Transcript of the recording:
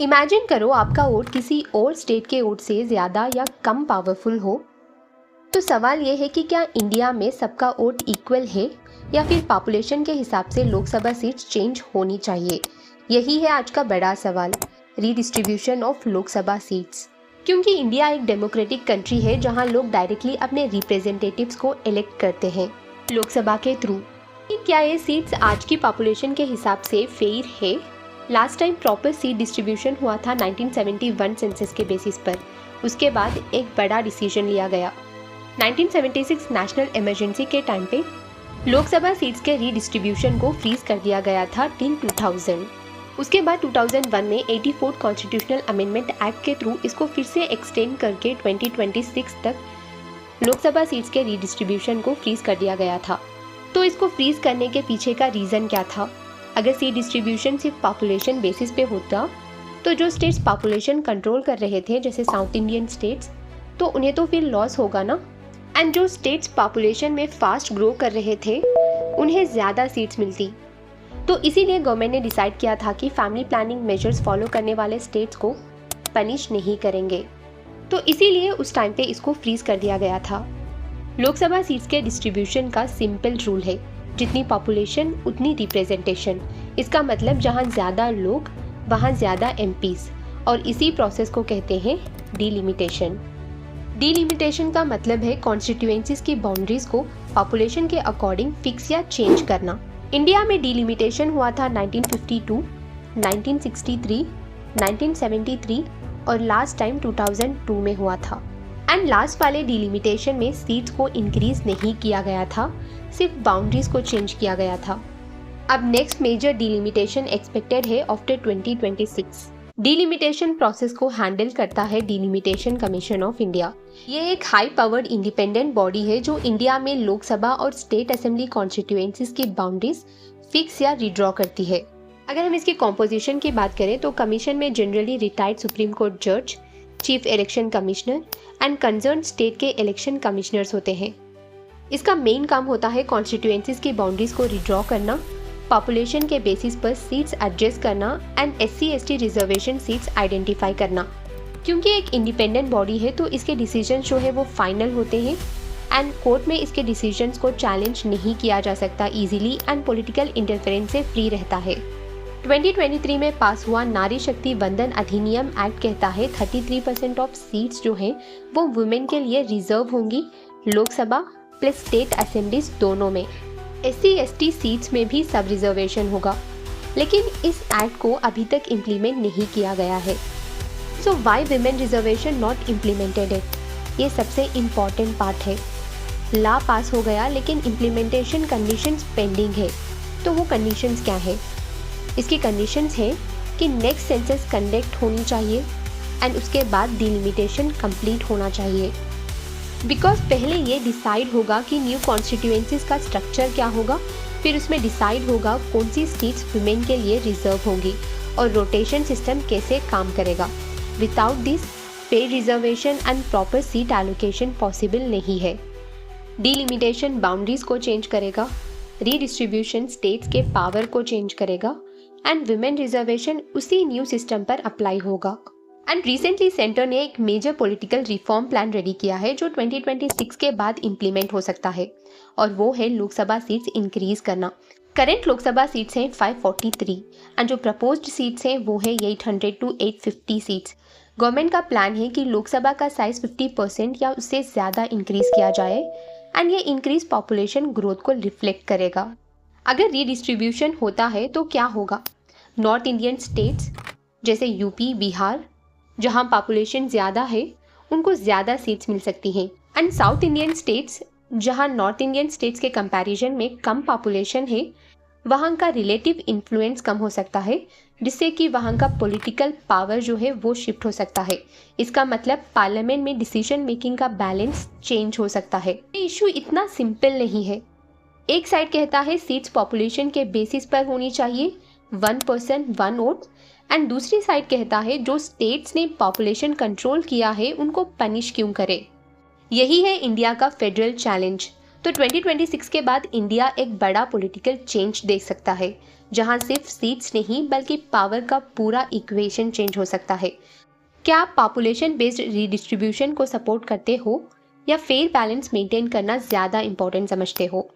Imagine करो आपका vote किसी और स्टेट के वोट से ज़्यादा या कम पावरफुल हो। तो सवाल ये है कि क्या इंडिया में सबका वोट इक्वल है या फिर पॉपुलेशन के हिसाब से लोकसभा सीट्स चेंज होनी चाहिए। यही है आज का बड़ा सवाल, रीडिस्ट्रीब्यूशन ऑफ लोकसभा सीट्स। क्योंकि इंडिया एक डेमोक्रेटिक कंट्री है जहां लोग डायरेक्टली अपने रिप्रेजेंटेटिव्स को इलेक्ट करते हैं लोकसभा के थ्रू। क्या ये सीट्स आज की पॉपुलेशन के हिसाब से फेयर है? Last time proper seat distribution हुआ था 1971 सेंसस के बेसिस पर। उसके बाद एक बड़ा डिसीजन लिया गया। 1976 नेशनल इमरजेंसी के टाइम पे लोकसभा सीट्स के रीडिस्ट्रीब्यूशन को फ्रीज कर दिया गया था टिल 2000। उसके बाद 2001 में 84th कॉन्स्टिट्यूशनल अमेंडमेंट एक्ट के थ्रू इसको फिर से एक्सटेंड करके 2026 तक लोकसभा सीट्स के रीडिस्ट्रीब्यूशन को फ्रीज कर दिया गया था। तो इसको फ्रीज करने के पीछे का रीज़न क्या था? अगर सीट डिस्ट्रीब्यूशन सिर्फ पॉपुलेशन बेसिस पे होता तो जो स्टेट्स पॉपुलेशन कंट्रोल कर रहे थे जैसे साउथ इंडियन स्टेट्स, तो उन्हें तो फिर लॉस होगा ना। एंड जो स्टेट्स पॉपुलेशन में फास्ट ग्रो कर रहे थे उन्हें ज़्यादा सीट्स मिलती। तो इसीलिए गवर्नमेंट ने डिसाइड किया था कि फैमिली प्लानिंग मेजर्स फॉलो करने वाले स्टेट्स को पनिश नहीं करेंगे। तो इसीलिए उस टाइम पे इसको फ्रीज कर दिया गया था। लोकसभा सीट्स के डिस्ट्रीब्यूशन का सिंपल रूल है, जितनी पॉपुलेशन उतनी रिप्रेजेंटेशन। इसका मतलब जहाँ ज़्यादा लोग वहाँ ज़्यादा एमपीज, और इसी प्रोसेस को कहते हैं डीलिमिटेशन। डीलिमिटेशन का मतलब है कॉन्स्टिट्यूएंसीज की बाउंड्रीज को पॉपुलेशन के अकॉर्डिंग फिक्स या चेंज करना। इंडिया में डीलिमिटेशन हुआ था 1952, 1963, 1973 और लास्ट टाइम 2002 में हुआ था। एंड लास्ट वाले डीलिमिटेशन में सीट्स को इंक्रीज नहीं किया गया था, सिर्फ बाउंड्रीज को चेंज किया गया था। अब नेक्स्ट मेजर डीलिमिटेशन एक्सपेक्टेड है आफ्टर 2026। डीलिमिटेशन प्रोसेस को हैंडल करता है डीलिमिटेशन कमीशन ऑफ इंडिया। ये एक हाई पावर्ड इंडिपेंडेंट बॉडी है जो इंडिया में लोकसभा और स्टेट असेंबली कॉन्स्टिट्यूएंसीज की बाउंड्रीज फिक्स या रिड्रॉ करती है। अगर हम इसकी कॉम्पोजिशन की बात करें तो कमीशन में जनरली रिटायर्ड सुप्रीम कोर्ट जज, chief election commissioner and concern state के इलेक्शन कमिश्नर्स होते हैं। इसका मेन काम होता है कॉन्स्टिट्यूएंसीज की बाउंड्रीज को रिड्रॉ करना, पॉपुलेशन के बेसिस पर सीट्स एडजस्ट करना and SC/ST reservation seats identify करना। क्योंकि एक इंडिपेंडेंट बॉडी है तो इसके डिसीजन जो है वो फाइनल होते हैं एंड कोर्ट में इसके डिसीजंस को चैलेंज नहीं किया जा सकता इजीली एंड पॉलिटिकल इंटरफेरेंस से फ्री रहता है। 2023 में पास हुआ नारी शक्ति वंदन अधिनियम एक्ट कहता है 33% ऑफ सीट्स जो हैं वो वुमेन के लिए रिजर्व होंगी लोकसभा प्लस स्टेट असेंबलीज दोनों में। SC/ST सीट्स में भी सब रिजर्वेशन होगा, लेकिन इस एक्ट को अभी तक इम्प्लीमेंट नहीं किया गया है। So why women reservation not implemented it? ये सबसे इम्पॉर्टेंट पार्ट है। लॉ पास हो गया लेकिन इम्प्लीमेंटेशन कंडीशंस पेंडिंग है। तो वो कंडीशंस क्या है? इसकी कंडीशंस है कि नेक्स्ट सेंसस कंडक्ट होनी चाहिए एंड उसके बाद डिलिमिटेशन कंप्लीट होना चाहिए। बिकॉज पहले ये डिसाइड होगा कि न्यू कॉन्स्टिट्यूएंसीज का स्ट्रक्चर क्या होगा, फिर उसमें डिसाइड होगा कौन सी सीट्स वुमेन के लिए रिजर्व होंगी और रोटेशन सिस्टम कैसे काम करेगा। Without this pay reservation and proper seat allocation possible नहीं है। डिलिमिटेशन बाउंड्रीज को चेंज करेगा, रीडिस्ट्रीब्यूशन स्टेट्स के पावर को चेंज करेगा एंड वुमेन रिजर्वेशन उसी न्यू सिस्टम पर अप्लाई होगा। एंड रिसेंटली सेंटर ने एक major political reform plan ready किया है जो 2026 के बाद इम्प्लीमेंट हो सकता है, और वो है लोकसभा सीट्स इंक्रीज करना। करंट लोकसभा सीट्स हैं 543 एंड जो प्रपोज्ड सीट्स हैं वो है 800 to 850 सीट्स। गवर्नमेंट का प्लान है कि लोकसभा का साइज 50% या उससे ज़्यादा इंक्रीज किया जाए एंड ये इंक्रीज पॉपुलेशन ग्रोथ को रिफ्लेक्ट करेगा। अगर रीडिस्ट्रीब्यूशन होता है तो क्या होगा? नॉर्थ इंडियन स्टेट्स जैसे यूपी, बिहार, जहां पॉपुलेशन ज़्यादा है उनको ज़्यादा सीट्स मिल सकती हैं एंड साउथ इंडियन स्टेट्स जहां नॉर्थ इंडियन स्टेट्स के कंपैरिजन में कम पॉपुलेशन है वहां का रिलेटिव इन्फ्लुएंस कम हो सकता है, जिससे कि वहां का पॉलिटिकल पावर जो है वो शिफ्ट हो सकता है। इसका मतलब पार्लियामेंट में डिसीजन मेकिंग का बैलेंस चेंज हो सकता है। ये इशू इतना सिंपल नहीं है। एक साइड कहता है सीट्स पॉपुलेशन के बेसिस पर होनी चाहिए, 1 पर्सन 1 वोट, एंड दूसरी साइड कहता है जो स्टेट्स ने पॉपुलेशन कंट्रोल किया है उनको पनिश क्यों करे। यही है इंडिया का फेडरल चैलेंज। तो 2026 के बाद इंडिया एक बड़ा पॉलिटिकल चेंज देख सकता है, जहां सिर्फ सीट्स नहीं बल्कि पावर का पूरा इक्वेशन चेंज हो सकता है। क्या आप पॉपुलेशन बेस्ड रीडिस्ट्रीब्यूशन को सपोर्ट करते हो या फेयर बैलेंस मेंटेन करना ज़्यादा इंपॉर्टेंट समझते हो?